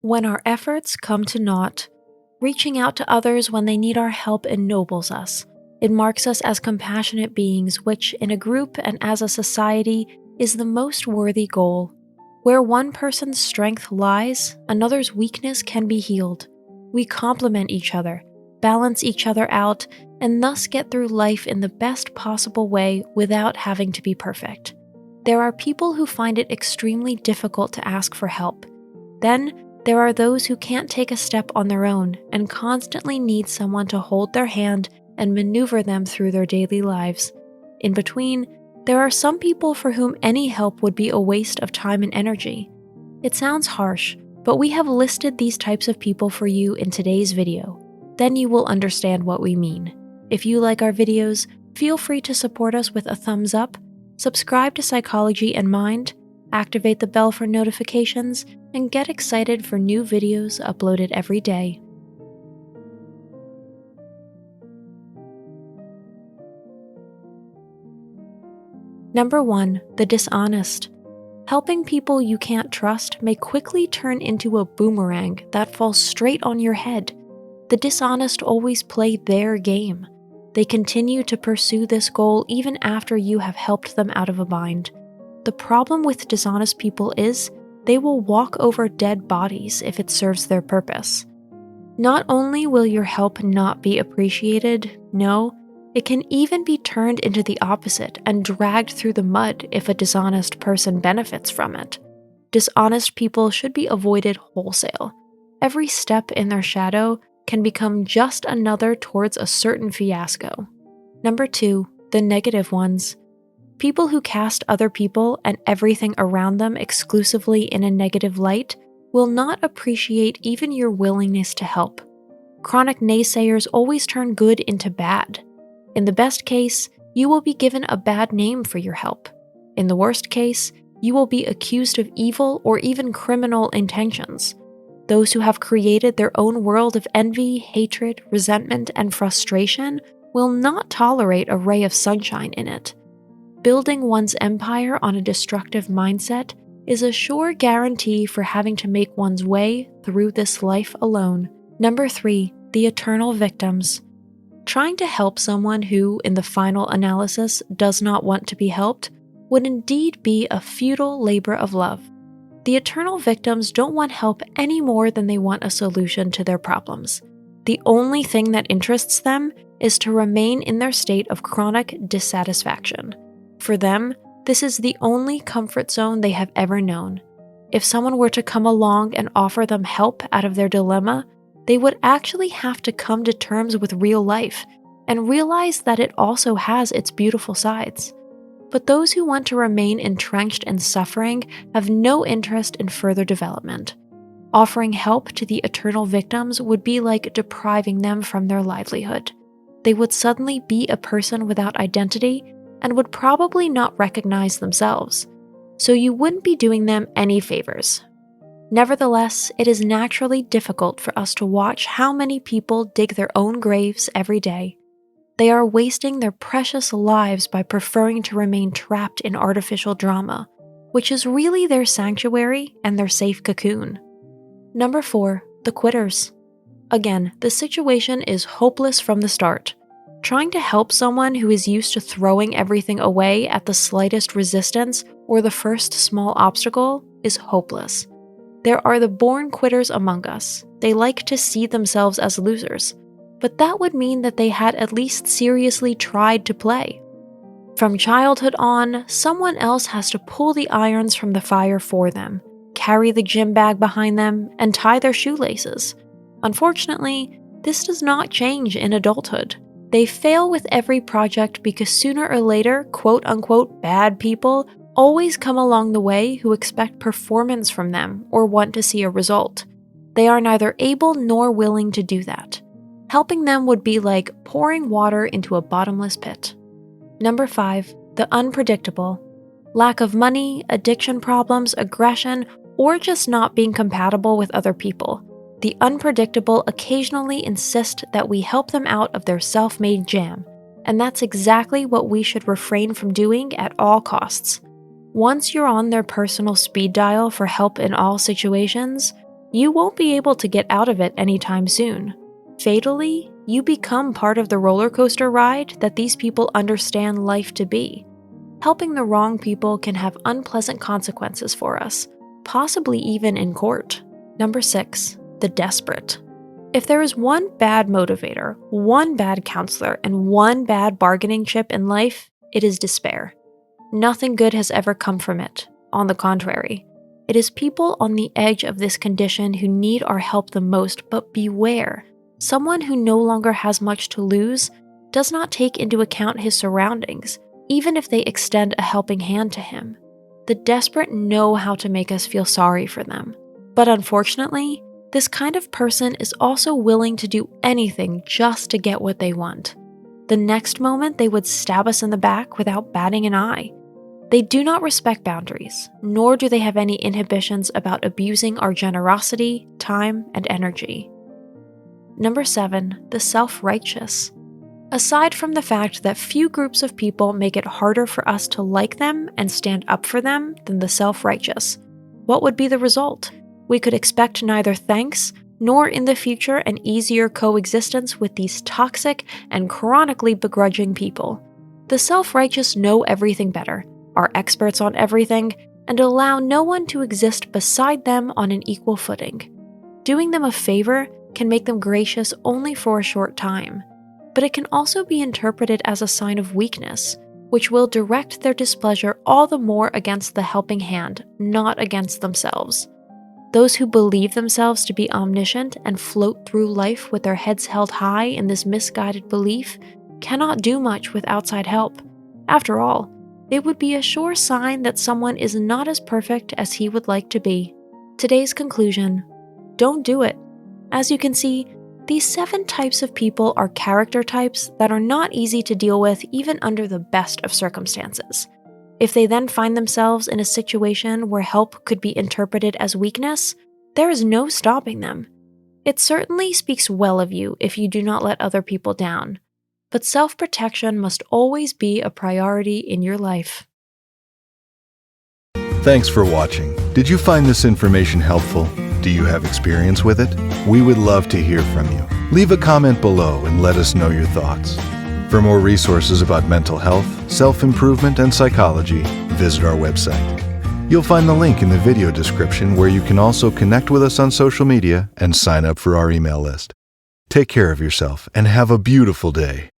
When our efforts come to naught, reaching out to others when they need our help ennobles us. It marks us as compassionate beings, which, in a group and as a society, is the most worthy goal. Where one person's strength lies, another's weakness can be healed. We complement each other, balance each other out, and thus get through life in the best possible way without having to be perfect. There are people who find it extremely difficult to ask for help. Then, there are those who can't take a step on their own and constantly need someone to hold their hand and maneuver them through their daily lives. In between, there are some people for whom any help would be a waste of time and energy. It sounds harsh, but we have listed these types of people for you in today's video. Then you will understand what we mean. If you like our videos, feel free to support us with a thumbs up, subscribe to Psychology and Mind, activate the bell for notifications, and get excited for new videos uploaded every day. Number 1. The dishonest. Helping people you can't trust may quickly turn into a boomerang that falls straight on your head. The dishonest always play their game. They continue to pursue this goal even after you have helped them out of a bind. The problem with dishonest people is they will walk over dead bodies if it serves their purpose. Not only will your help not be appreciated, no, it can even be turned into the opposite and dragged through the mud if a dishonest person benefits from it. Dishonest people should be avoided wholesale. Every step in their shadow can become just another towards a certain fiasco. Number 2, the negative ones. People who cast other people and everything around them exclusively in a negative light will not appreciate even your willingness to help. Chronic naysayers always turn good into bad. In the best case, you will be given a bad name for your help. In the worst case, you will be accused of evil or even criminal intentions. Those who have created their own world of envy, hatred, resentment, and frustration will not tolerate a ray of sunshine in it. Building one's empire on a destructive mindset is a sure guarantee for having to make one's way through this life alone. Number 3, the eternal victims. Trying to help someone who, in the final analysis, does not want to be helped would indeed be a futile labor of love. The eternal victims don't want help any more than they want a solution to their problems. The only thing that interests them is to remain in their state of chronic dissatisfaction. For them, this is the only comfort zone they have ever known. If someone were to come along and offer them help out of their dilemma, they would actually have to come to terms with real life and realize that it also has its beautiful sides. But those who want to remain entrenched in suffering have no interest in further development. Offering help to the eternal victims would be like depriving them from their livelihood. They would suddenly be a person without identity and would probably not recognize themselves, so you wouldn't be doing them any favors. Nevertheless, it is naturally difficult for us to watch how many people dig their own graves every day. They are wasting their precious lives by preferring to remain trapped in artificial drama, which is really their sanctuary and their safe cocoon. Number 4, the quitters. Again, the situation is hopeless from the start. Trying to help someone who is used to throwing everything away at the slightest resistance or the first small obstacle is hopeless. There are the born quitters among us. They like to see themselves as losers, but that would mean that they had at least seriously tried to play. From childhood on, someone else has to pull the irons from the fire for them, carry the gym bag behind them, and tie their shoelaces. Unfortunately, this does not change in adulthood. They fail with every project because sooner or later, quote-unquote bad people always come along the way who expect performance from them or want to see a result. They are neither able nor willing to do that. Helping them would be like pouring water into a bottomless pit. Number 5, the unpredictable. Lack of money, addiction problems, aggression, or just not being compatible with other people. The unpredictable occasionally insist that we help them out of their self-made jam, and that's exactly what we should refrain from doing at all costs. Once you're on their personal speed dial for help in all situations, You won't be able to get out of it anytime soon. Fatally, you become part of the roller coaster ride that these people understand life to be. Helping the wrong people can have unpleasant consequences for us, possibly even in court. Number 6, the desperate. If there is one bad motivator, one bad counselor, and one bad bargaining chip in life, it is despair. Nothing good has ever come from it. On the contrary, it is people on the edge of this condition who need our help the most, but beware. Someone who no longer has much to lose does not take into account his surroundings, even if they extend a helping hand to him. The desperate know how to make us feel sorry for them. But unfortunately, this kind of person is also willing to do anything just to get what they want. The next moment, they would stab us in the back without batting an eye. They do not respect boundaries, nor do they have any inhibitions about abusing our generosity, time, and energy. Number 7, the self-righteous. Aside from the fact that few groups of people make it harder for us to like them and stand up for them than the self-righteous, what would be the result? We could expect neither thanks nor in the future an easier coexistence with these toxic and chronically begrudging people. The self-righteous know everything better, are experts on everything, and allow no one to exist beside them on an equal footing. Doing them a favor can make them gracious only for a short time, but it can also be interpreted as a sign of weakness, which will direct their displeasure all the more against the helping hand, not against themselves. Those who believe themselves to be omniscient and float through life with their heads held high in this misguided belief cannot do much with outside help. After all, it would be a sure sign that someone is not as perfect as he would like to be. Today's conclusion: don't do it. As you can see, these 7 types of people are character types that are not easy to deal with even under the best of circumstances. If they then find themselves in a situation where help could be interpreted as weakness, there is no stopping them. It certainly speaks well of you if you do not let other people down, but self-protection must always be a priority in your life. Thanks for watching. Did you find this information helpful? Do you have experience with it? We would love to hear from you. Leave a comment below and let us know your thoughts. For more resources about mental health, self-improvement, and psychology, visit our website. You'll find the link in the video description where you can also connect with us on social media and sign up for our email list. Take care of yourself and have a beautiful day.